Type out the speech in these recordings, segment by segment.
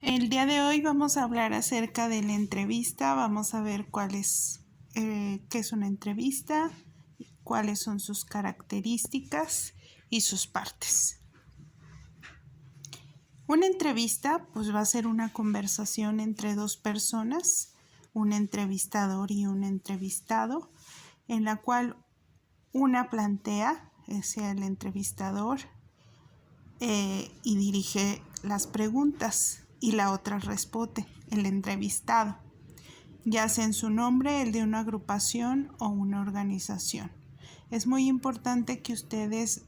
El día de hoy vamos a hablar acerca de la entrevista. Vamos a ver qué es una entrevista, cuáles son sus características y sus partes. Una entrevista pues va a ser una conversación entre dos personas, un entrevistador y un entrevistado, en la cual una plantea, sea el entrevistador, y dirige las preguntas y la otra responde, el entrevistado, ya sea en su nombre, el de una agrupación o una organización. Es muy importante que ustedes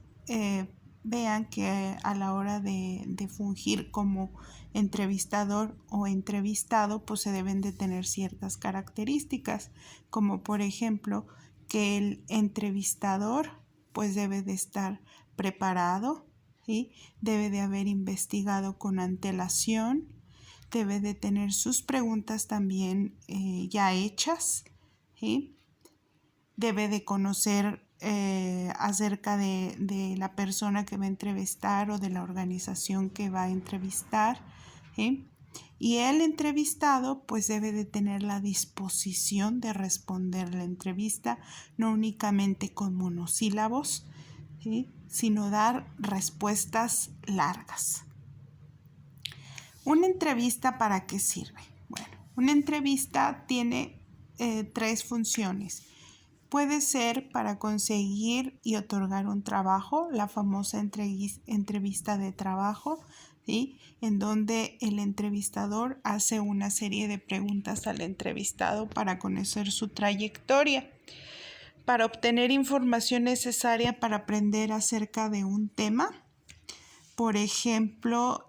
vean que a la hora de fungir como entrevistador o entrevistado, pues se deben de tener ciertas características, como por ejemplo que el entrevistador pues debe de estar preparado, ¿sí? Debe de haber investigado con antelación, debe de tener sus preguntas también ya hechas, ¿sí? Debe de conocer acerca de la persona que va a entrevistar o de la organización que va a entrevistar, ¿sí? Y el entrevistado pues debe de tener la disposición de responder la entrevista, no únicamente con monosílabos, ¿sí? Sino dar respuestas largas. ¿Una entrevista para qué sirve? Bueno, una entrevista tiene tres funciones. Puede ser para conseguir y otorgar un trabajo, la famosa entrevista de trabajo, ¿sí? En donde el entrevistador hace una serie de preguntas al entrevistado para conocer su trayectoria, para obtener información necesaria para aprender acerca de un tema. Por ejemplo,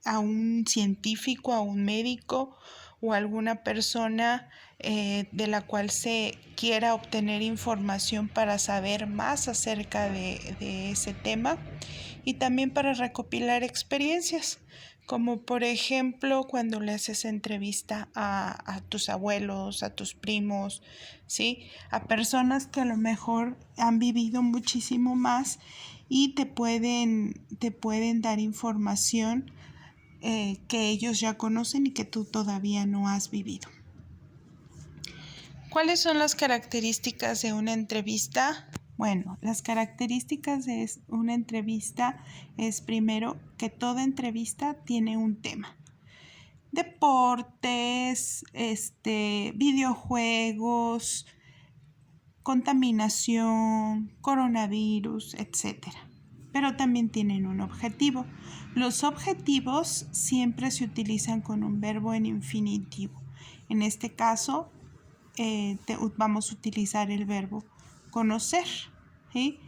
a un científico, a un médico o a alguna persona de la cual se quiera obtener información para saber más acerca de ese tema, y también para recopilar experiencias, como por ejemplo cuando le haces entrevista a tus abuelos, a tus primos, ¿sí? A personas que a lo mejor han vivido muchísimo más y te pueden dar información que ellos ya conocen y que tú todavía no has vivido. ¿Cuáles son las características de una entrevista? Bueno, las características de una entrevista es primero que toda entrevista tiene un tema. Deportes, videojuegos, contaminación, coronavirus, etc. Pero también tienen un objetivo. Los objetivos siempre se utilizan con un verbo en infinitivo. En este caso, vamos a utilizar el verbo conocer, ¿sí?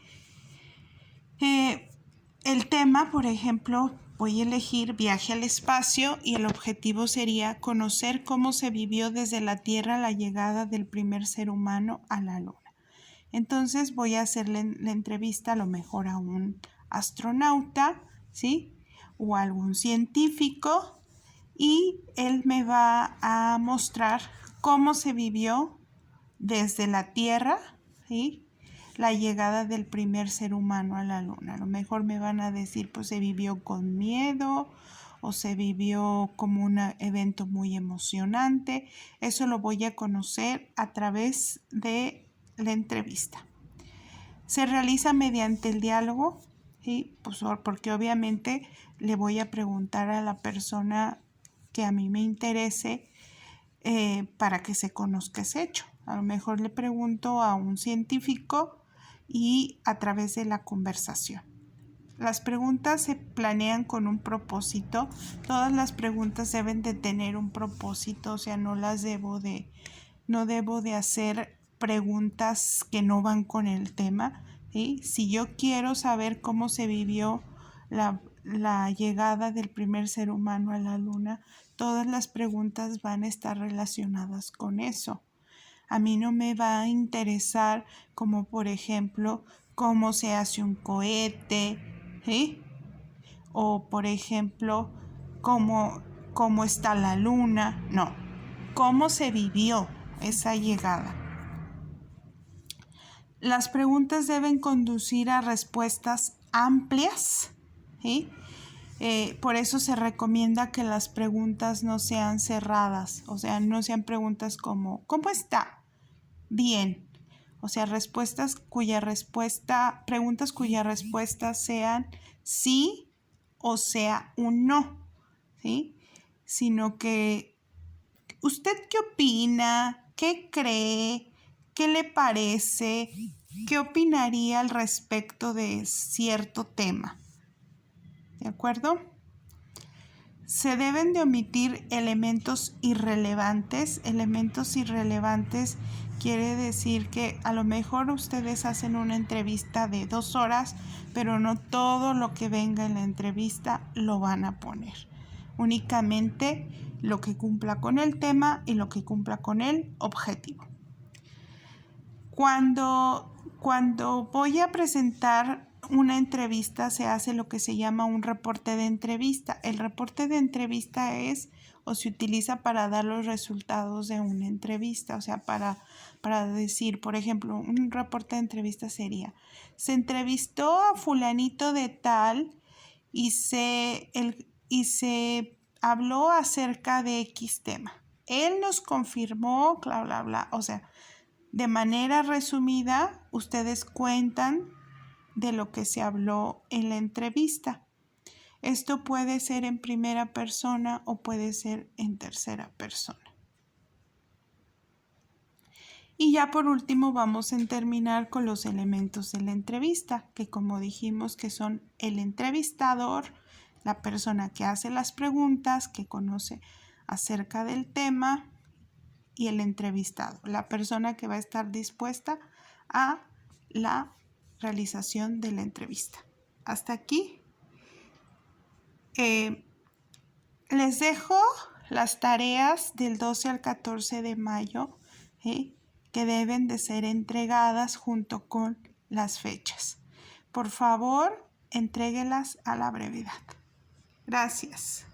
El tema, por ejemplo, voy a elegir viaje al espacio y el objetivo sería conocer cómo se vivió desde la Tierra la llegada del primer ser humano a la Luna. Entonces voy a hacerle la entrevista a lo mejor a un astronauta, ¿sí? O a algún científico, y él me va a mostrar cómo se vivió desde la Tierra, ¿sí? La llegada del primer ser humano a la Luna. A lo mejor me van a decir, pues se vivió con miedo o se vivió como un evento muy emocionante. Eso lo voy a conocer a través de la entrevista. Se realiza mediante el diálogo, ¿sí? Pues porque obviamente le voy a preguntar a la persona que a mí me interese para que se conozca ese hecho. A lo mejor le pregunto a un científico y a través de la conversación. Las preguntas se planean con un propósito. Todas las preguntas deben de tener un propósito, o sea, no debo de hacer preguntas que no van con el tema, ¿sí? Si yo quiero saber cómo se vivió la llegada del primer ser humano a la Luna, todas las preguntas van a estar relacionadas con eso. A mí no me va a interesar como por ejemplo cómo se hace un cohete, ¿sí? O por ejemplo cómo está la luna. No, cómo se vivió esa llegada. Las preguntas deben conducir a respuestas amplias, ¿sí? Por eso se recomienda que las preguntas no sean cerradas, o sea, no sean preguntas como ¿cómo está? Bien. O sea, preguntas cuya respuesta sean sí o sea un no, ¿sí? Sino que ¿usted qué opina? ¿Qué cree? ¿Qué le parece? ¿Qué opinaría al respecto de cierto tema? ¿De acuerdo? Se deben de omitir elementos irrelevantes. Elementos irrelevantes quiere decir que a lo mejor ustedes hacen una entrevista de 2 horas, pero no todo lo que venga en la entrevista lo van a poner. Únicamente lo que cumpla con el tema y lo que cumpla con el objetivo. Cuando voy a presentar una entrevista se hace lo que se llama un reporte de entrevista. El reporte de entrevista es o se utiliza para dar los resultados de una entrevista, o sea, para decir, por ejemplo, un reporte de entrevista sería, se entrevistó a fulanito de tal y se habló acerca de X tema. Él nos confirmó, bla, bla, bla, o sea, de manera resumida, ustedes cuentan de lo que se habló en la entrevista. Esto puede ser en primera persona o puede ser en tercera persona. Y ya por último vamos a terminar con los elementos de la entrevista, que como dijimos que son el entrevistador, la persona que hace las preguntas, que conoce acerca del tema, y el entrevistado, la persona que va a estar dispuesta a la realización de la entrevista. Hasta aquí. Les dejo las tareas del 12 al 14 de mayo que deben de ser entregadas junto con las fechas. Por favor, entréguelas a la brevedad. Gracias.